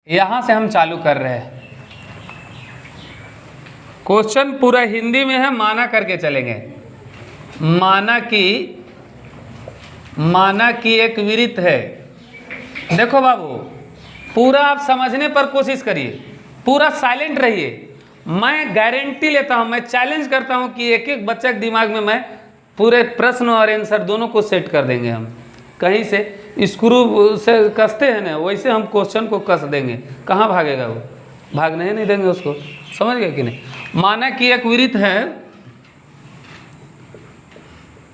यहाँ से हम चालू कर रहे हैं। क्वेश्चन पूरा हिंदी में है, माना करके चलेंगे। माना की एक विरित है। देखो बाबू, पूरा आप समझने पर कोशिश करिए, पूरा साइलेंट रहिए। मैं गारंटी लेता हूं, मैं चैलेंज करता हूं कि एक एक बच्चे के दिमाग में मैं पूरे प्रश्न और आंसर दोनों को सेट कर देंगे। हम कहीं से स्क्रू से कसते हैं ना, वैसे हम क्वेश्चन को कस देंगे। कहाँ भागेगा वो? भागने नहीं देंगे उसको। समझ गए कि नहीं? माना कि एक विरित है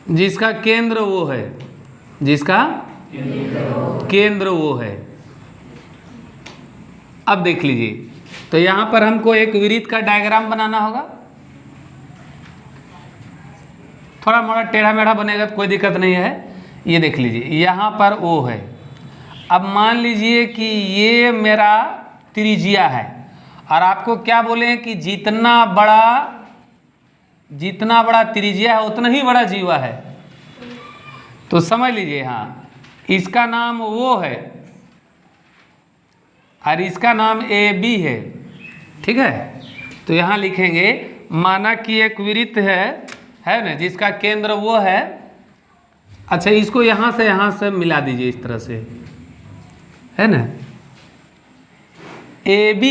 जिसका केंद्र वो है, जिसका केंद्र वो है। अब देख लीजिए, तो यहां पर हमको एक विरित का डायग्राम बनाना होगा। थोड़ा मोड़ा टेढ़ा मेढ़ा बनेगा तो कोई दिक्कत नहीं है। ये देख लीजिए, यहाँ पर O है। अब मान लीजिए कि ये मेरा त्रिज्या है, और आपको क्या बोले कि जितना बड़ा त्रिज्या है उतना ही बड़ा जीवा है। तो समझ लीजिए, हाँ, इसका नाम O है और इसका नाम AB है। ठीक है, तो यहाँ लिखेंगे माना कि एक विरित है ना, जिसका केंद्र वो है। अच्छा, इसको यहाँ से मिला दीजिए इस तरह से, है ना। AB,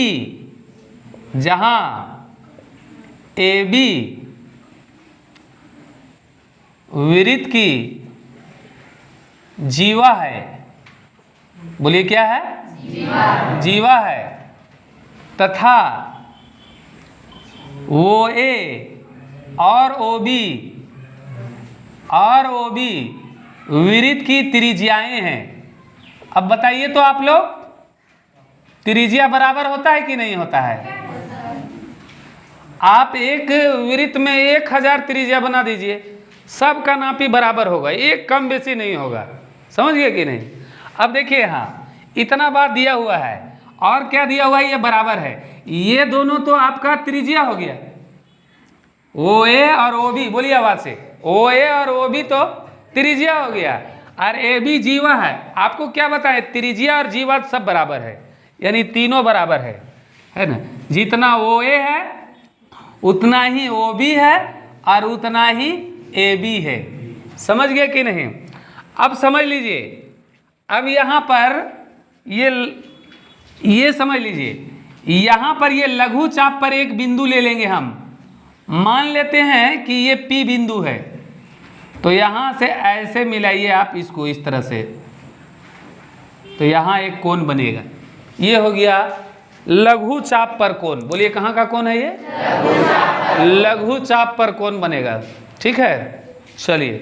जहाँ AB विरित की जीवा है, बोलिए क्या है? जीवा है, तथा वो A और OB विरित की त्रिज्याएं हैं। अब बताइए तो आप लोग, त्रिज्या बराबर होता है कि नहीं होता है? आप एक विरित में 1000 त्रिज्या बना दीजिए, सबका नापी बराबर होगा, एक कम बेसी नहीं होगा। समझ गए कि नहीं? अब देखिए, यहाँ इतना बार दिया हुआ है और क्या दिया हुआ है? ये बराबर है। ये दोनों तो आपका त्रिज्या हो गया, OA और OB। बोलिए आवाज से, OA और OB तो त्रिज्या हो गया, और AB जीवा है। आपको क्या बताए? त्रिज्या और जीवा सब बराबर है, यानी तीनों बराबर है ना। जितना OA है उतना ही OB है और उतना ही AB है। समझ गए कि नहीं? अब समझ लीजिए, अब यहाँ पर ये समझ लीजिए, यहाँ पर ये लघु चाप पर एक बिंदु ले लेंगे हम। मान लेते हैं कि ये P बिंदु है, तो यहाँ से ऐसे मिलाइए आप इसको इस तरह से, तो यहाँ एक कोण बनेगा। ये हो गया लघु चाप पर कोण। बोलिए कहाँ का कोण है ये? लघु चाप पर कोण बनेगा। ठीक है, चलिए,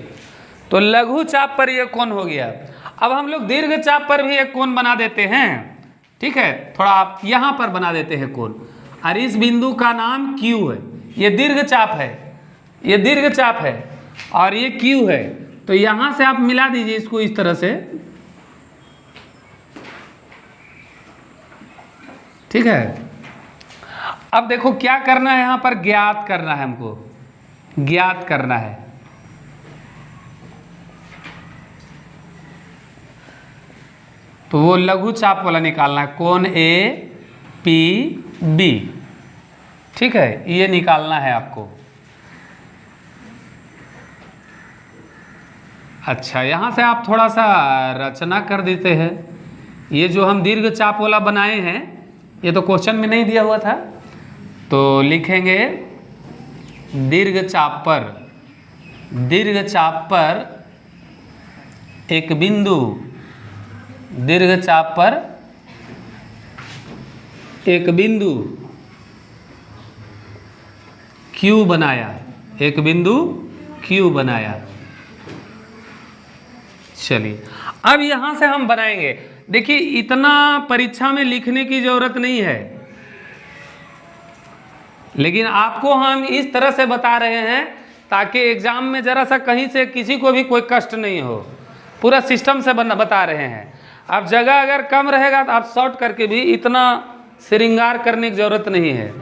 तो लघु चाप पर ये कोण हो गया। अब हम लोग दीर्घ चाप पर भी एक कोण बना देते हैं। ठीक है, थोड़ा आप यहाँ पर बना देते हैं कोण, और इस बिंदु का नाम Q है। ये दीर्घ चाप है, ये दीर्घ चाप है, और ये Q है। तो यहाँ से आप मिला दीजिए इसको इस तरह से। ठीक है, अब देखो क्या करना है, यहाँ पर ज्ञात करना है हमको, ज्ञात करना है। तो वो लघु चाप वाला निकालना है, कोण APB। ठीक है, ये निकालना है आपको। अच्छा, यहाँ से आप थोड़ा सा रचना कर देते हैं। ये जो हम दीर्घ चाप वाला बनाए हैं, ये तो क्वेश्चन में नहीं दिया हुआ था, तो लिखेंगे दीर्घ चाप पर एक बिंदु, दीर्घ चाप पर एक बिंदु Q बनाया, एक बिंदु Q बनाया। चलिए, अब यहां से हम बनाएंगे। देखिए, इतना परीक्षा में लिखने की जरूरत नहीं है, लेकिन आपको हम इस तरह से बता रहे हैं ताकि एग्जाम में जरा सा कहीं से किसी को भी कोई कष्ट नहीं हो। पूरा सिस्टम से बता रहे हैं। अब जगह अगर कम रहेगा तो आप शॉर्ट करके भी, इतना श्रृंगार करने की जरूरत नहीं है।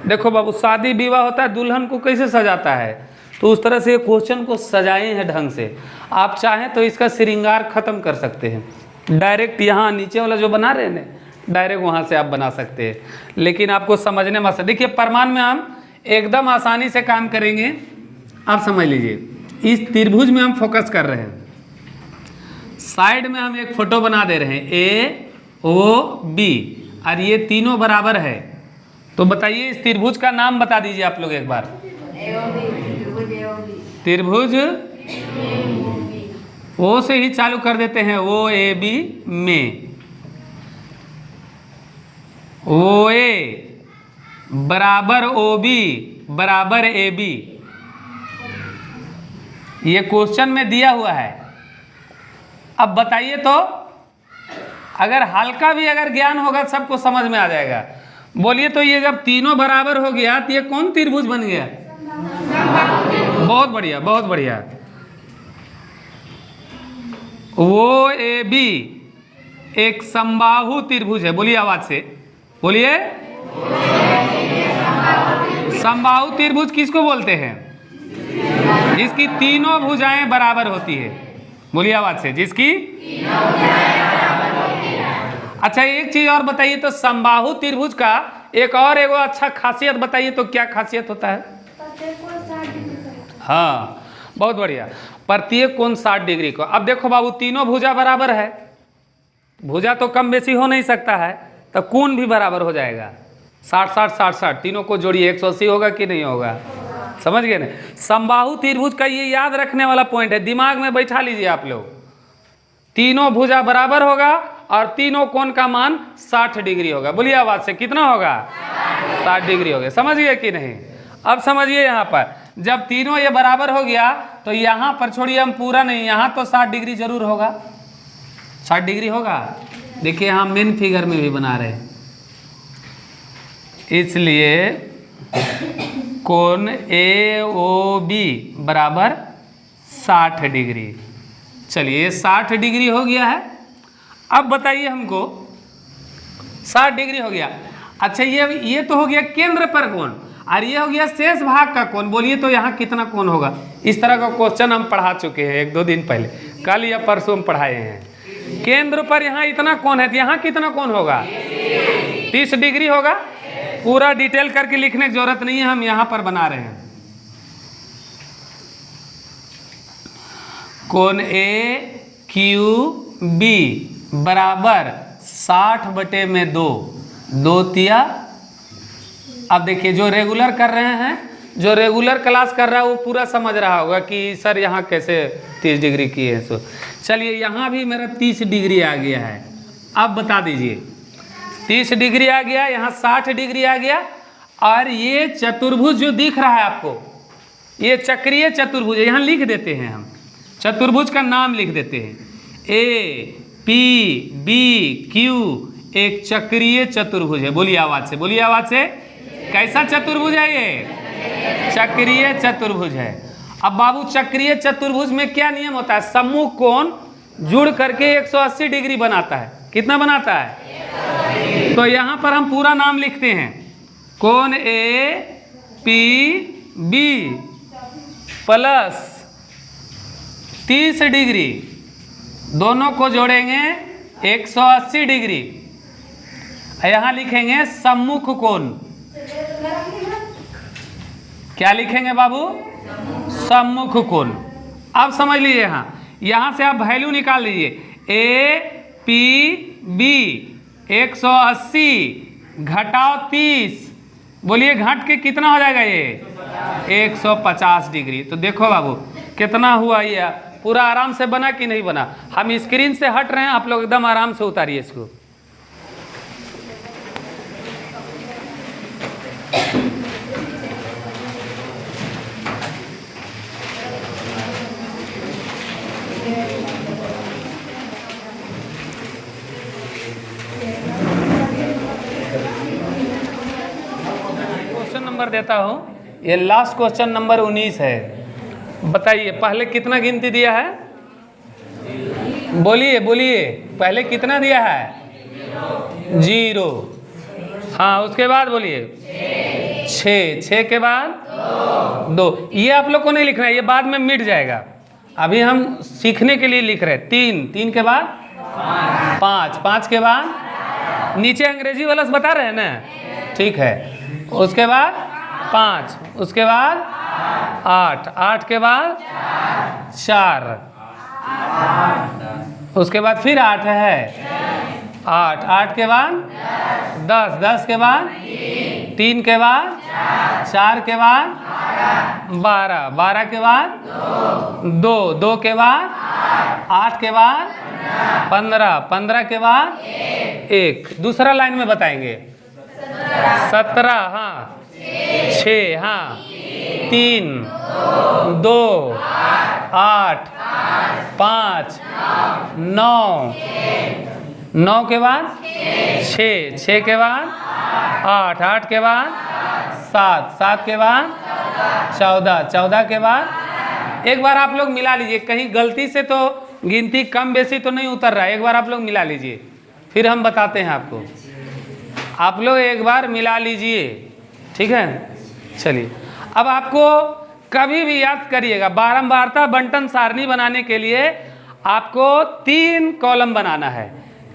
देखो बाबू, शादी विवाह होता है, दुल्हन को कैसे सजाता है, तो उस तरह से क्वेश्चन को सजाए हैं ढंग से। आप चाहें तो इसका श्रृंगार खत्म कर सकते हैं। डायरेक्ट यहाँ नीचे वाला जो बना रहे हैं, डायरेक्ट वहाँ से आप बना सकते हैं, लेकिन आपको समझने में देखिए परमान में हम एकदम आसानी से काम करेंगे। आप समझ लीजिए, इस त्रिभुज में हम फोकस कर रहे हैं, साइड में हम एक फोटो बना दे रहे हैं ए ओ बी, और ये तीनों बराबर है। तो बताइए इस त्रिभुज का नाम बता दीजिए आप लोग एक बार। त्रिभुज ओ से ही चालू कर देते हैं, ओ ए बी में। ओ ए बराबर ओ बी बराबर ए बी, ये क्वेश्चन में दिया हुआ है। अब बताइए तो, अगर हल्का भी अगर ज्ञान होगा सबको समझ में आ जाएगा। बोलिए तो ये जब तीनों बराबर हो गया तो ये कौन त्रिभुज बन गया? बहुत बढ़िया, बहुत बढ़िया। वो ए बी एक समबाहु त्रिभुज है। बोलिए आवाज से, बोलिए। समबाहु त्रिभुज किसको बोलते हैं? जिसकी तीनों भुजाएं बराबर होती है। बोलिए आवाज से, जिसकी। अच्छा एक चीज और बताइए तो, समबाहु त्रिभुज का एक और एगो अच्छा खासियत बताइए तो क्या खासियत होता है? हाँ बहुत बढ़िया, प्रत्येक कोण 60 डिग्री को। अब देखो बाबू, तीनों भुजा बराबर है, भुजा तो कम बेसी हो नहीं सकता है, तो कोण भी बराबर हो जाएगा। 60 60 60 60 तीनों को जोड़िए, 180 होगा कि नहीं होगा? समझ गए ना? समबाहु त्रिभुज का ये याद रखने वाला पॉइंट है, दिमाग में बैठा लीजिए आप लोग। तीनों भुजा बराबर होगा और तीनों कोण का मान 60 डिग्री होगा। बोलिए आवाज से, कितना होगा? 60 डिग्री हो गया। समझ गए कि नहीं? अब समझिए, यहाँ पर जब तीनों ये बराबर हो गया तो यहाँ पर छोड़िए, हम पूरा नहीं, यहाँ तो 60 डिग्री जरूर होगा। 60 डिग्री होगा। देखिए यहाँ मेन फिगर में भी बना रहे हैं, इसलिए कोण ए ओ बी बराबर 60 डिग्री। चलिए 60 डिग्री हो गया है। अब बताइए हमको, 60 डिग्री हो गया। अच्छा ये तो हो गया केंद्र पर कोण, और ये हो गया शेष भाग का कोण। बोलिए तो यहाँ कितना कोण होगा? इस तरह का क्वेश्चन हम पढ़ा चुके हैं 1-2 दिन पहले, कल या परसों हम पढ़ाए हैं। केंद्र पर यहाँ इतना कोण है तो यहाँ कितना कोण होगा? 30 डिग्री होगा। पूरा डिटेल करके लिखने की जरूरत नहीं है, हम यहाँ पर बना रहे हैं। कोण ए क्यू बी बराबर 60/2, 2 तिया। अब देखिए जो रेगुलर कर रहे हैं, जो रेगुलर क्लास कर रहा है वो पूरा समझ रहा होगा कि सर यहाँ कैसे 30 डिग्री की है। सो चलिए यहाँ भी मेरा 30 डिग्री आ गया है। अब बता दीजिए, 30 डिग्री आ गया, यहाँ 60 डिग्री आ गया, और ये चतुर्भुज जो दिख रहा है आपको, ये चक्रीय चतुर्भुज है। यहाँ लिख देते हैं, हम चतुर्भुज का नाम लिख देते हैं। ए पी बी क्यू एक चक्रीय चतुर्भुज है। बोलिए आवाज से, बोलिए आवाज से। कैसा चतुर्भुज है ये? चक्रीय चतुर्भुज है। अब बाबू चक्रीय चतुर्भुज में क्या नियम होता है? सम्मुख कोण जुड़ करके 180 डिग्री बनाता है। कितना बनाता है? तो यहाँ पर हम पूरा नाम लिखते हैं, कोण A P B plus 30 degree, दोनों को जोड़ेंगे 180 डिग्री। यहाँ लिखेंगे सम्मुख कोण। क्या लिखेंगे बाबू? सम्मुख कोण। अब समझ लीजिए, यहाँ से आप वैल्यू निकाल लीजिए। ए पी बी 180 घटाओ 30, बोलिए घट के कितना हो जाएगा ये? 150 डिग्री। तो देखो बाबू कितना हुआ ये, पूरा आराम से बना कि नहीं बना? हम स्क्रीन से हट रहे हैं, आप लोग एकदम आराम से उतारिए इसको। क्वेश्चन नंबर देता हूं, ये लास्ट क्वेश्चन नंबर 19 है। बताइए पहले कितना गिनती दिया है? बोलिए बोलिए, पहले कितना दिया है? 0। हाँ उसके बाद बोलिए 6, 6 के बाद 2। ये आप लोग को नहीं लिखना है, ये बाद में मिट जाएगा। अभी हम सीखने के लिए लिख रहे हैं। 3, 3 के बाद 5, 5 के बाद नीचे अंग्रेजी वाला बता रहे हैं ना, ठीक है। उसके बाद 5, उसके बाद 8, 8 के बाद 4, उसके बाद फिर 8 है, 8, 8 के बाद 10, 10 के बाद 3 के बाद 4 के बाद 12, 12 के बाद 2, 2 के बाद 8 के बाद 15, 15 के बाद 1। दूसरा लाइन में बताएंगे 17, हाँ 6, हाँ 3, 2, 8, 5, 9, 9 के बाद 6, 6 के बाद 8, 8 के बाद 7, 7 के बाद 14, 14 के बाद। एक बार आप लोग मिला लीजिए, कहीं गलती से तो गिनती कम बेसी तो नहीं उतर रहा है। एक बार आप लोग मिला लीजिए, फिर हम बताते हैं आपको। आप लोग एक बार मिला लीजिए, ठीक है। चलिए, अब आपको कभी भी याद करिएगा, बारंबारता बंटन सारणी बनाने के लिए आपको 3 कॉलम बनाना है।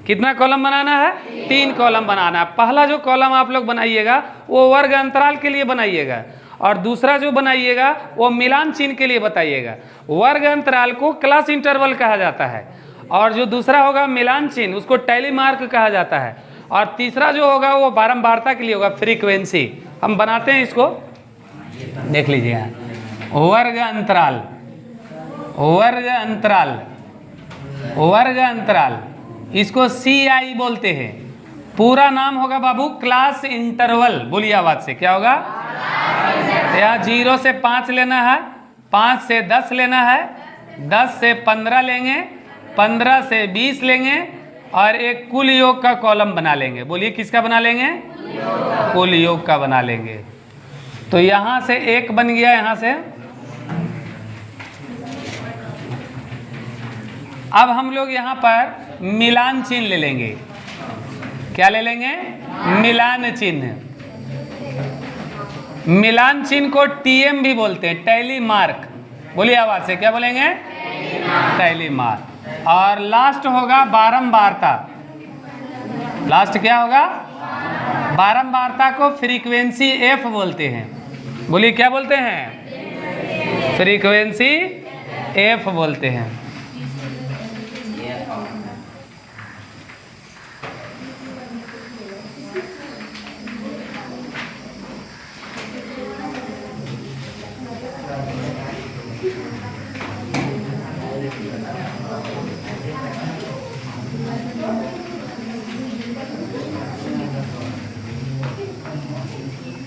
कितना कॉलम बनाना है? 3 कॉलम बनाना है। पहला जो कॉलम आप लोग बनाइएगा वो वर्ग अंतराल के लिए बनाइएगा, और दूसरा जो बनाइएगा वो मिलान चिन्ह के लिए बताइएगा। वर्ग अंतराल को क्लास इंटरवल कहा जाता है, और जो दूसरा होगा मिलान चिन्ह उसको टैली मार्क कहा जाता है, और तीसरा जो होगा वो बारंबारता के लिए होगा, फ्रीक्वेंसी। हम बनाते हैं इसको, देख लीजिए। वर्ग अंतराल, वर्ग अंतराल, वर्ग अंतराल, इसको CI बोलते हैं। पूरा नाम होगा बाबू क्लास इंटरवल। बोलिए आवाज से, क्या होगा? यहाँ 0 से 5 लेना है, 5 से 10 लेना है, 10 से 15 लेंगे, 15 से 20 लेंगे, और एक कुल योग का कॉलम बना लेंगे। बोलिए किसका बना लेंगे? कुल योग का बना लेंगे। तो यहाँ से 1 बन गया, यहाँ से। अब हम लोग यहाँ पर मिलान चिन्ह ले लेंगे। क्या ले लेंगे? मिलान चिन्ह। मिलान चिन्ह को TM भी बोलते हैं, टैली मार्क। बोलिए आवाज से, क्या बोलेंगे? Tally mark. और लास्ट होगा बारंबारता। लास्ट क्या होगा? बारंबारता को फ्रीक्वेंसी F बोलते हैं। बोलिए क्या बोलते हैं? फ्रीक्वेंसी F बोलते हैं।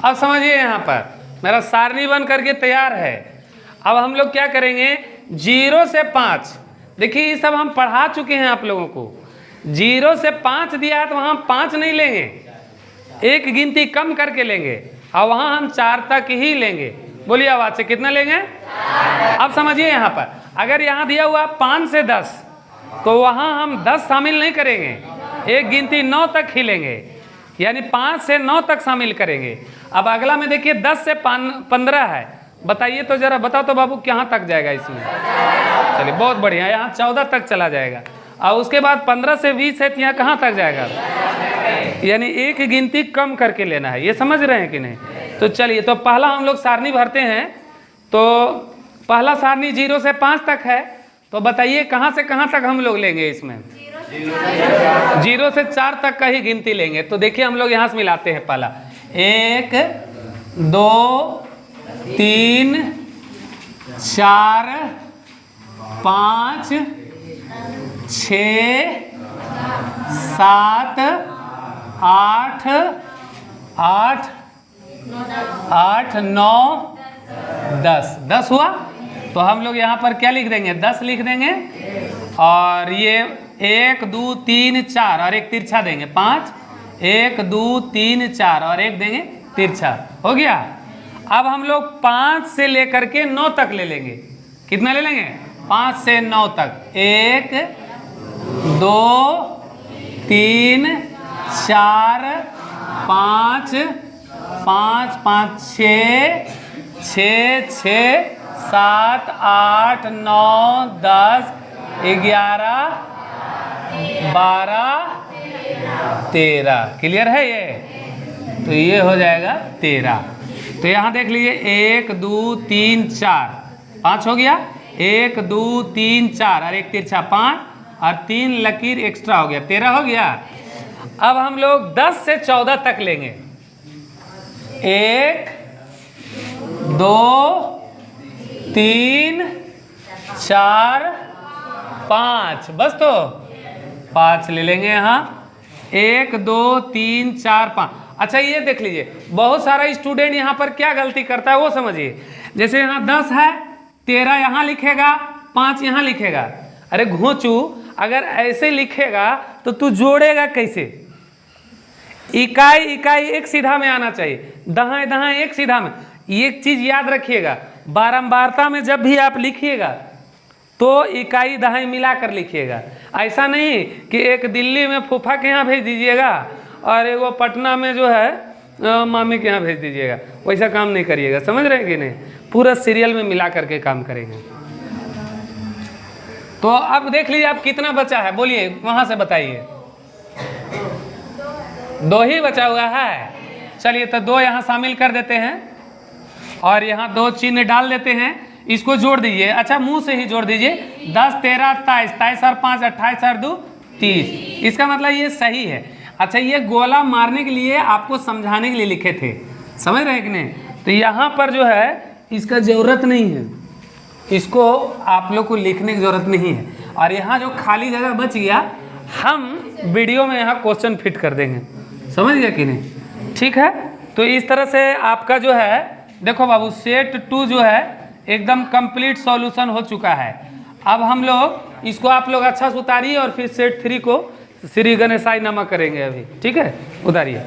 अब समझिए, यहाँ पर मेरा सारणी बन करके तैयार है। अब हम लोग क्या करेंगे? 0 से 5, देखिए ये सब हम पढ़ा चुके हैं आप लोगों को। 0 से 5 दिया है तो वहाँ 5 नहीं लेंगे, एक गिनती कम करके लेंगे, और वहाँ हम 4 तक ही लेंगे। बोलिए आवाज से, कितना लेंगे? अब समझिए, यहाँ पर अगर यहाँ दिया हुआ 5 से 10, तो वहाँ हम 10 शामिल नहीं करेंगे, एक गिनती 9 तक ही लेंगे, यानी 5 से 9 तक शामिल करेंगे। अब अगला में देखिए 10 से 15 है, बताइए तो जरा, बताओ तो बाबू कहाँ तक जाएगा इसमें? चलिए बहुत बढ़िया, यहाँ 14 तक चला जाएगा। और उसके बाद 15 से 20 है तो यहाँ कहाँ तक जाएगा? यानी एक गिनती कम करके लेना है। ये समझ रहे हैं कि नहीं? तो चलिए, तो पहला हम लोग सारणी भरते हैं। तो पहला सारणी 0 से 5 तक है, तो बताइए कहाँ से कहाँ तक हम लोग लेंगे इसमें? 0 से 4 तक का ही गिनती लेंगे। तो देखिए हम लोग यहाँ से मिलाते हैं। पहला 1 2 3 4 5 6 7 8 8 8 9 10। 10 हुआ, तो हम लोग यहाँ पर क्या लिख देंगे? 10 लिख देंगे। और ये 1 2 3 4 और एक तिरछा देंगे, 5 1 2 3 4 और एक देंगे तिरछा। हो गया। अब हम लोग 5 से लेकर के 9 तक ले लेंगे। कितना ले लेंगे? 5 से 9 तक। 1 2 3 4 5 5 5 6 6 6 7 8 9 10 11 12 13। क्लियर है ये? तो ये हो जाएगा 13। तो यहाँ देख लीजिए 1 2 3 4, 5 हो गया। 1 2 3 4 और 1 तिरछा 5 और 3 लकीर एक्स्ट्रा हो गया, 13 हो गया। अब हम लोग 10 से 14 तक लेंगे। 1 2 3 4 5, बस तो 5 ले लेंगे यहाँ। 1 2 3 4 5। अच्छा ये देख लीजिए, बहुत सारा स्टूडेंट यहाँ पर क्या गलती करता है वो समझिए। जैसे यहाँ 10 है, 13 यहाँ लिखेगा, 5 यहाँ लिखेगा। अरे घोंचू, अगर ऐसे लिखेगा तो तू जोड़ेगा कैसे? इकाई इकाई एक सीधा में आना चाहिए, दहाई दहाई एक सीधा में। एक चीज याद रखिएगा, बारंबारता में जब भी आप लिखिएगा तो इकाई दहाई मिला कर लिखिएगा। ऐसा नहीं कि एक दिल्ली में फूफा के यहाँ भेज दीजिएगा और एक वो पटना में जो है मामी के यहाँ भेज दीजिएगा। वैसा काम नहीं करिएगा, समझ रहे हैं कि नहीं? पूरा सीरियल में मिला करके काम करेंगे। तो अब देख लीजिए आप कितना बचा है, बोलिए वहां से बताइए। 2 ही बचा हुआ है। चलिए तो 2 यहाँ शामिल कर देते हैं और यहाँ 2 चिन्ह डाल देते हैं। इसको जोड़ दीजिए, अच्छा मुंह से ही जोड़ दीजिए। 10 13 23, 23 और 5 28 और 2 30। इसका मतलब ये सही है। अच्छा ये गोला मारने के लिए आपको समझाने के लिए लिखे थे, समझ रहे हैं कि नहीं? तो यहाँ पर जो है इसका ज़रूरत नहीं है, इसको आप लोग को लिखने की ज़रूरत नहीं है। और यहाँ जो खाली जगह बच गया हम वीडियो में यहाँ क्वेश्चन फिट कर देंगे, समझ गया कि नहीं? ठीक है। तो इस तरह से आपका जो है देखो बाबू सेट 2 जो है एकदम कंप्लीट सॉल्यूशन हो चुका है। अब हम लोग इसको आप लोग अच्छा से उतारिए और फिर सेट 3 को श्री गणेशाय नमः करेंगे अभी, ठीक है? उतारिए।